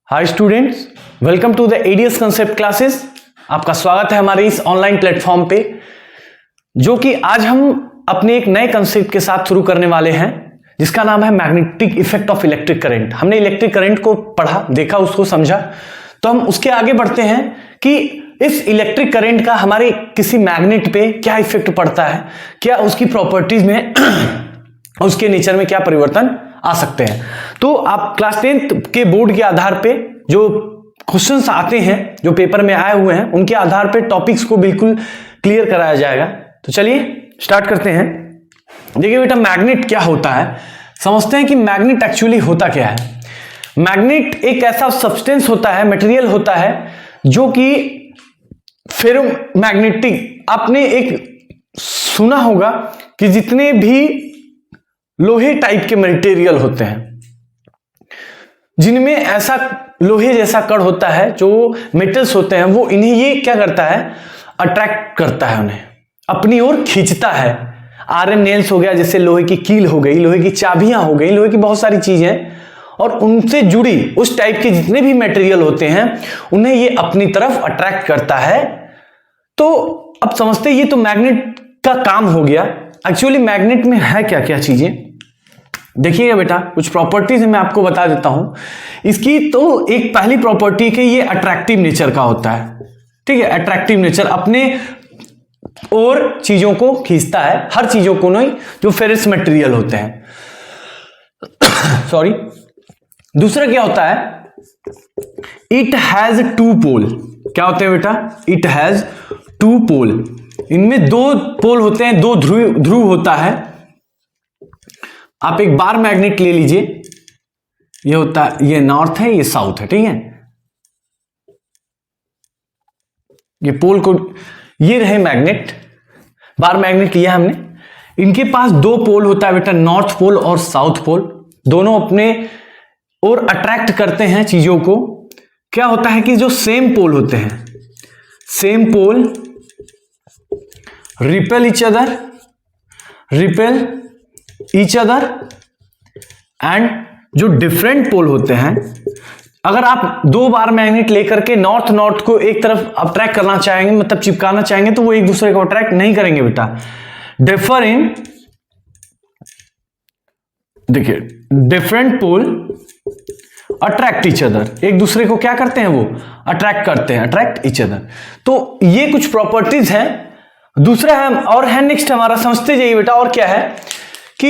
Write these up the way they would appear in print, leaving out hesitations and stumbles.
Hi students, welcome to the ADS concept classes. आपका स्वागत है हमारे इस ऑनलाइन प्लेटफॉर्म पे, जो कि आज हम अपने एक नए कंसेप्ट के साथ शुरू करने वाले हैं, जिसका नाम है magnetic effect of electric current. हमने इलेक्ट्रिक करंट को पढ़ा, देखा, उसको समझा, तो हम उसके आगे बढ़ते हैं कि इस इलेक्ट्रिक करंट का हमारे किसी मैग्नेट पे क्या इफेक्ट पड़ता है, क्या उसकी प्रॉपर्टीज में उसके नेचर में क्या परिवर्तन आ सकते हैं। तो आप क्लास 10th के बोर्ड के आधार पे जो क्वेश्चंस आते हैं, जो पेपर में आए हुए हैं, उनके आधार पे टॉपिक्स को बिल्कुल क्लियर कराया जाएगा। तो चलिए स्टार्ट करते हैं। देखिए बेटा, मैग्नेट क्या होता है, समझते हैं कि मैग्नेट एक्चुअली होता क्या है। मैग्नेट एक ऐसा सब्सटेंस होता है, मटेरियल होता है, जो कि फेरोमैग्नेटिक। आपने एक सुना होगा कि जितने भी लोहे टाइप के मटेरियल होते हैं, जिनमें ऐसा लोहे जैसा कण होता है, जो मेटल्स होते हैं, वो इन्हें ये क्या करता है, अट्रैक्ट करता है, उन्हें अपनी ओर खींचता है। आयरन नेल्स हो गया, जैसे लोहे की कील हो गई, लोहे की चाबियां हो गई, लोहे की बहुत सारी चीजें, और उनसे जुड़ी उस टाइप के जितने भी मटेरियल होते हैं, उन्हें ये अपनी तरफ अट्रैक्ट करता है। तो अब समझते हैं, ये तो मैग्नेट का काम हो गया। एक्चुअली मैग्नेट में है क्या क्या चीजें, देखिएगा बेटा। कुछ प्रॉपर्टीज मैं आपको बता देता हूं इसकी। तो एक पहली प्रॉपर्टी कि ये अट्रैक्टिव नेचर का होता है, ठीक है। अट्रैक्टिव नेचर, अपने और चीजों को खींचता है, हर चीजों को नहीं, जो फेरस मटेरियल होते हैं सॉरी। दूसरा क्या होता है, इट हैज टू पोल। क्या होते हैं बेटा, इट हैज टू पोल। इनमें दो पोल होते हैं, दो ध्रुव होता है। आप एक बार मैग्नेट ले लीजिए, ये होता है, ये नॉर्थ है, ये साउथ है, ठीक है। ये पोल को, ये रहे मैग्नेट, बार मैग्नेट लिया हमने। इनके पास दो पोल होता है बेटा, नॉर्थ पोल और साउथ पोल। दोनों अपने और अट्रैक्ट करते हैं चीजों को। क्या होता है कि जो सेम पोल होते हैं, same pole repel each other, and जो डिफरेंट पोल होते हैं, अगर आप दो बार मैग्नेट लेकर के नॉर्थ को एक तरफ अट्रैक्ट करना चाहेंगे, मतलब चिपकाना चाहेंगे, तो वो एक दूसरे को अट्रैक्ट नहीं करेंगे बेटा। डिफर इन, देखिए, different pole attract each other, एक दूसरे को क्या करते हैं, वो अट्रैक्ट करते हैं, अट्रैक्ट ईच अदर। तो ये कुछ प्रॉपर्टीज हैं। दूसरा है, और है नेक्स्ट हमारा, समझते जाइए बेटा। और क्या है कि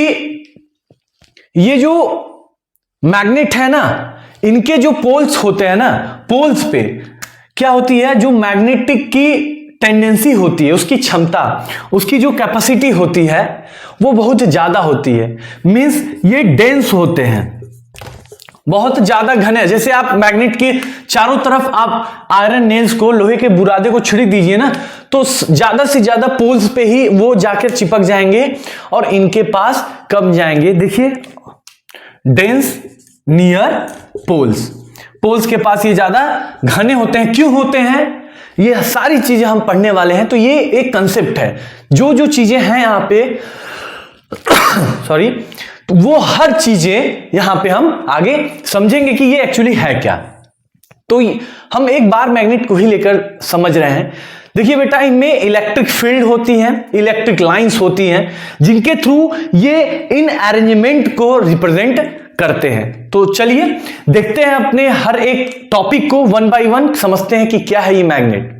ये जो मैग्नेट है ना, इनके जो पोल्स होते हैं ना, पोल्स पे क्या होती है, जो मैग्नेटिक की टेंडेंसी होती है, उसकी क्षमता, उसकी जो कैपेसिटी होती है, वो बहुत ज्यादा होती है। मींस ये डेंस होते हैं, बहुत ज्यादा घने। जैसे आप मैग्नेट के चारों तरफ आप आयरन नेल्स को, लोहे के बुरादे को छिड़क दीजिए ना, तो ज्यादा से ज्यादा पोल्स पे ही वो जाकर चिपक जाएंगे और इनके पास कब जाएंगे। देखिए, डेंस नियर पोल्स, पोल्स के पास ये ज्यादा घने होते हैं। क्यों होते हैं, ये सारी चीजें हम पढ़ने वाले हैं। तो ये एक कंसेप्ट है, जो चीजें हैं यहां पे सॉरी, तो वो हर चीजें यहां पे हम आगे समझेंगे कि ये एक्चुअली है क्या। तो हम एक बार मैग्नेट को ही लेकर समझ रहे हैं। देखिए बेटा, इनमें इलेक्ट्रिक फील्ड होती है, इलेक्ट्रिक लाइंस होती हैं, जिनके थ्रू ये इन अरेंजमेंट को रिप्रेजेंट करते हैं। तो चलिए देखते हैं, अपने हर एक टॉपिक को वन बाय वन समझते हैं कि क्या है ये मैग्नेट।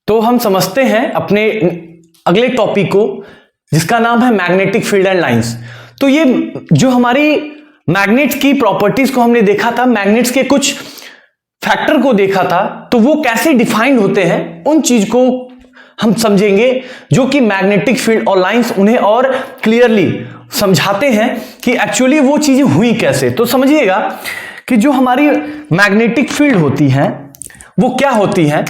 तो हम समझते हैं अपने अगले टॉपिक को, जिसका नाम है मैग्नेटिक फील्ड एंड लाइंस। तो ये जो हमारी मैग्नेट्स की प्रॉपर्टीज को हमने देखा था, मैग्नेट्स के कुछ फैक्टर को देखा था, तो वो कैसे डिफाइंड होते हैं, उन चीज को हम समझेंगे, जो कि मैग्नेटिक फील्ड और लाइंस उन्हें और क्लियरली समझाते हैं कि एक्चुअली वो चीजें हुई कैसे। तो समझिएगा कि जो हमारी मैग्नेटिक फील्ड होती है, वो क्या होती है।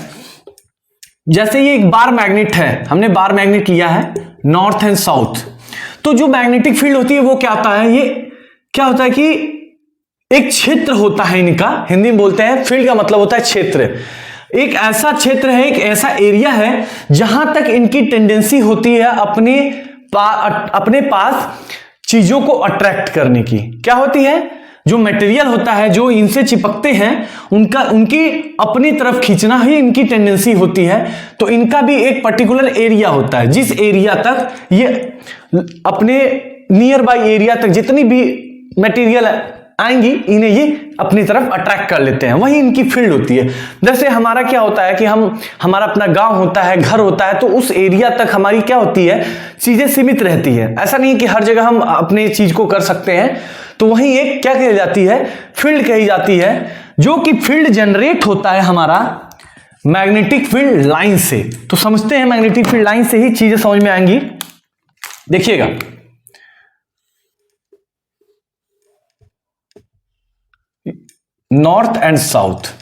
जैसे ये एक बार मैग्नेट है, हमने बार मैग्नेट लिया है, नॉर्थ एंड साउथ। तो जो मैग्नेटिक फील्ड होती है, वो क्या होता है, ये क्या होता है कि एक क्षेत्र होता है इनका, हिंदी में बोलते हैं, फील्ड का मतलब होता है क्षेत्र। एक ऐसा क्षेत्र है, एक ऐसा एरिया है, जहां तक इनकी टेंडेंसी होती है अपने पास चीजों को अट्रैक्ट करने की। क्या होती है? जो मटेरियल होता है, जो इनसे चिपकते हैं, उनकी अपनी तरफ खींचना ही इनकी टेंडेंसी होती है। तो इनका भी एक पर्टिकुलर एरिया होता है, जिस एरिया तक ये अपने नियर बाई एरिया तक जितनी भी मटेरियल आएंगी, इन्हें ये अपनी तरफ अट्रैक्ट कर लेते हैं, वही इनकी फील्ड होती है। जैसे हमारा क्या होता है कि हमारा अपना गांव होता है, घर होता है, तो उस एरिया तक हमारी क्या होती है, चीजें सीमित रहती है। ऐसा नहीं कि हर जगह हम अपने चीज को कर सकते हैं। तो वहीं एक क्या कही जाती है, फील्ड कही जाती है, जो कि फील्ड जनरेट होता है हमारा मैग्नेटिक फील्ड लाइन से। तो समझते हैं मैग्नेटिक फील्ड लाइन से ही चीजें समझ में आएंगी। देखिएगा, north and south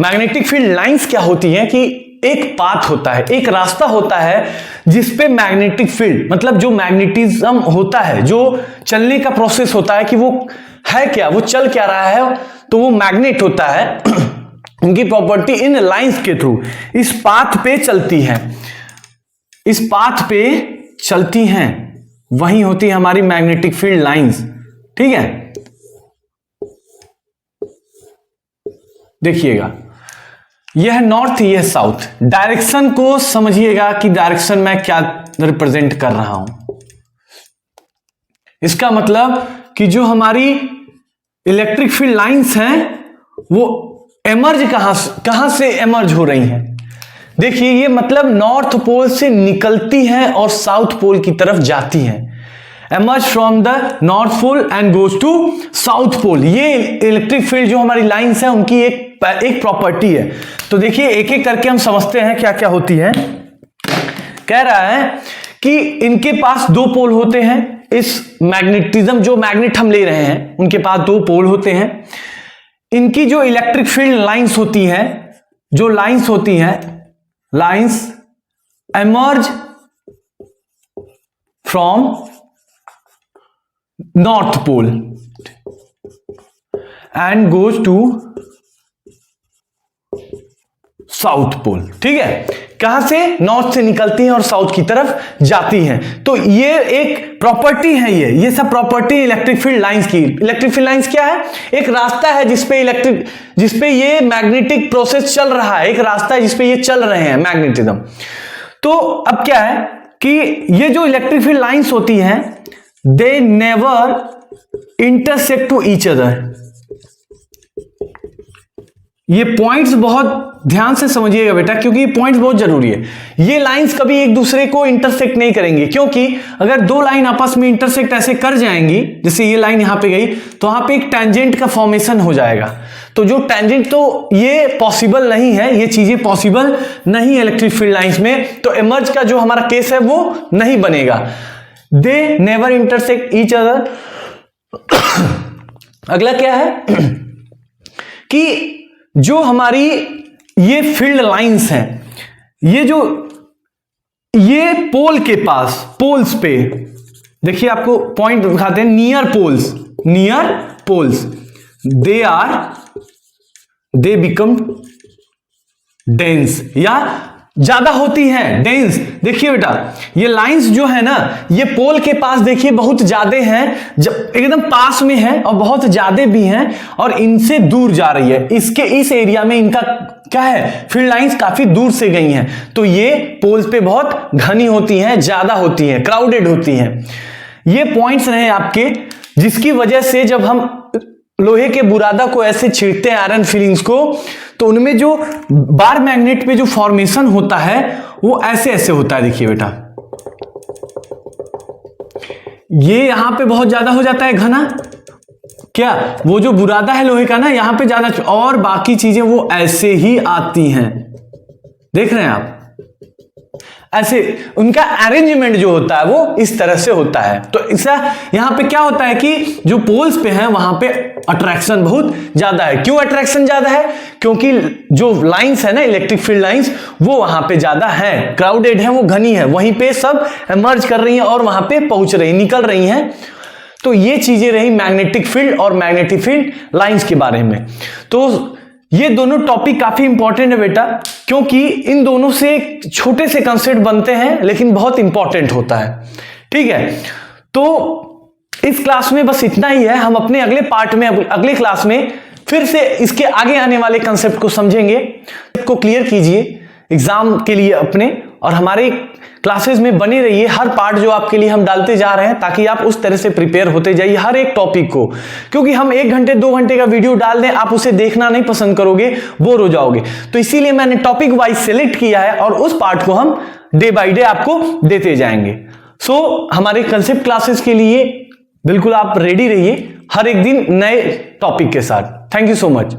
magnetic field lines क्या होती हैं कि एक पाथ होता है, एक रास्ता होता है जिसपे मैग्नेटिक फील्ड, मतलब जो मैग्नेटिज्म होता है, जो चलने का प्रोसेस होता है कि वो है क्या, वो चल क्या रहा है, तो वो मैग्नेट होता है। उनकी प्रॉपर्टी इन लाइंस के थ्रू इस पाथ पे चलती है, इस पाथ पे चलती हैं, वही होती है हमारी मैग्नेटिक फील्ड लाइंस। ठीक है, देखिएगा, यह नॉर्थ, यह साउथ। डायरेक्शन को समझिएगा कि डायरेक्शन मैं क्या रिप्रेजेंट कर रहा हूं। इसका मतलब कि जो हमारी इलेक्ट्रिक फील्ड लाइंस हैं वो एमर्ज कहां से एमर्ज हो रही हैं। देखिए, ये मतलब नॉर्थ पोल से निकलती हैं और साउथ पोल की तरफ जाती हैं। Emerge from the north pole and goes to south pole. ये इलेक्ट्रिक फील्ड जो हमारी लाइंस है उनकी एक प्रॉपर्टी है। तो देखिए, एक एक करके हम समझते हैं क्या क्या होती है। कह रहा है कि इनके पास दो पोल होते हैं। इस मैग्नेटिज्म, जो मैग्नेट हम ले रहे हैं, उनके पास दो पोल होते हैं। इनकी जो इलेक्ट्रिक फील्ड लाइंस होती हैं, जो लाइंस होती हैं, lines emerge from north pole and goes to south pole. ठीक है, कहां से? नॉर्थ से निकलती हैं और साउथ की तरफ जाती हैं। तो ये एक प्रॉपर्टी है, ये सब प्रॉपर्टी इलेक्ट्रिक फील्ड लाइंस की। इलेक्ट्रिक फील्ड लाइंस क्या है? एक रास्ता है जिसपे ये मैग्नेटिक प्रोसेस चल रहा है, एक रास्ता है जिसपे ये चल रहे हैं मैग्नेटिज्म। तो अब क्या है कि ये जो इलेक्ट्रिक फील्ड लाइंस होती हैं, they never intersect to each other. ये पॉइंट्स बहुत ध्यान से समझिएगा बेटा, क्योंकि ये पॉइंट्स बहुत जरूरी है। ये लाइंस कभी एक दूसरे को इंटरसेक्ट नहीं करेंगे, क्योंकि अगर दो लाइन आपस में इंटरसेक्ट ऐसे कर जाएंगी, जैसे ये लाइन यहां पे गई, तो वहां पे एक टेंजेंट का फॉर्मेशन हो जाएगा। तो जो टेंजेंट, तो ये पॉसिबल नहीं है, ये चीजें पॉसिबल नहीं है इलेक्ट्रिक फील्ड लाइंस में। तो एमर्ज का जो हमारा केस है वो नहीं बनेगा। दे नेवर इंटरसेक्ट ईच अदर। अगला क्या है कि जो हमारी ये फील्ड लाइंस हैं, ये पोल के पास, पोल्स पे देखिए, आपको पॉइंट दिखाते हैं, near poles they become dense, या ज्यादा होती हैं, डेंस। देखिए बेटा, ये लाइंस जो है ना, ये पोल के पास देखिए बहुत ज्यादा हैं, जब एकदम पास में है, और बहुत ज्यादा भी हैं, और इनसे दूर जा रही है। इस एरिया में इनका क्या है, फील्ड लाइंस काफी दूर से गई हैं, तो ये पोल्स पे बहुत घनी होती हैं, ज्यादा होती हैं, क्राउडेड होती हैं। ये पॉइंट्स रहे आपके, जिसकी वजह से जब हम लोहे के बुरादा को ऐसे छींटते हैं, आयरन फिलिंग्स को, तो उनमें जो बार मैग्नेट पे जो फॉर्मेशन होता है वो ऐसे ऐसे होता है। देखिए बेटा, ये यहां पे बहुत ज्यादा हो जाता है घना, क्या वो जो बुरादा है लोहे का ना, यहां पे ज्यादा, और बाकी चीजें वो ऐसे ही आती हैं। देख रहे हैं आप, ऐसे उनका अरेंजमेंट जो होता है वो इस तरह से होता है। तो इसका यहां पे क्या होता है कि जो पोल्स पे है वहां पे अट्रैक्शन बहुत ज्यादा है। क्यों अट्रैक्शन ज्यादा है? क्योंकि जो लाइंस है ना, इलेक्ट्रिक फील्ड लाइंस, वो वहां पे ज्यादा है, क्राउडेड है, वो घनी है, वहीं पे सब एमर्ज कर रही हैं और वहां पे पहुंच रही, निकल रही हैं। तो ये चीजें रही मैग्नेटिक फील्ड और मैग्नेटिक फील्ड लाइंस के बारे में। तो ये दोनों टॉपिक काफी इंपॉर्टेंट है बेटा, क्योंकि इन दोनों से छोटे से कंसेप्ट बनते हैं लेकिन बहुत इंपॉर्टेंट होता है। ठीक है, तो इस क्लास में बस इतना ही है। हम अपने अगले पार्ट में, अगले क्लास में फिर से इसके आगे आने वाले कंसेप्ट को समझेंगे। इसको क्लियर कीजिए एग्जाम के लिए अपने, और हमारे क्लासेस में बने रहिए। हर पार्ट जो आपके लिए हम डालते जा रहे हैं ताकि आप उस तरह से प्रिपेयर होते जाइए हर एक टॉपिक को, क्योंकि हम 1 घंटे 2 घंटे का वीडियो डाल दें, आप उसे देखना नहीं पसंद करोगे, बोर हो जाओगे। तो इसीलिए मैंने टॉपिक वाइज सेलेक्ट किया है और उस पार्ट को हम डे बाय डे आपको देते जाएंगे। सो हमारे कंसेप्ट क्लासेस के लिए बिल्कुल आप रेडी रहिए, हर एक दिन नए टॉपिक के साथ। Thank you so much.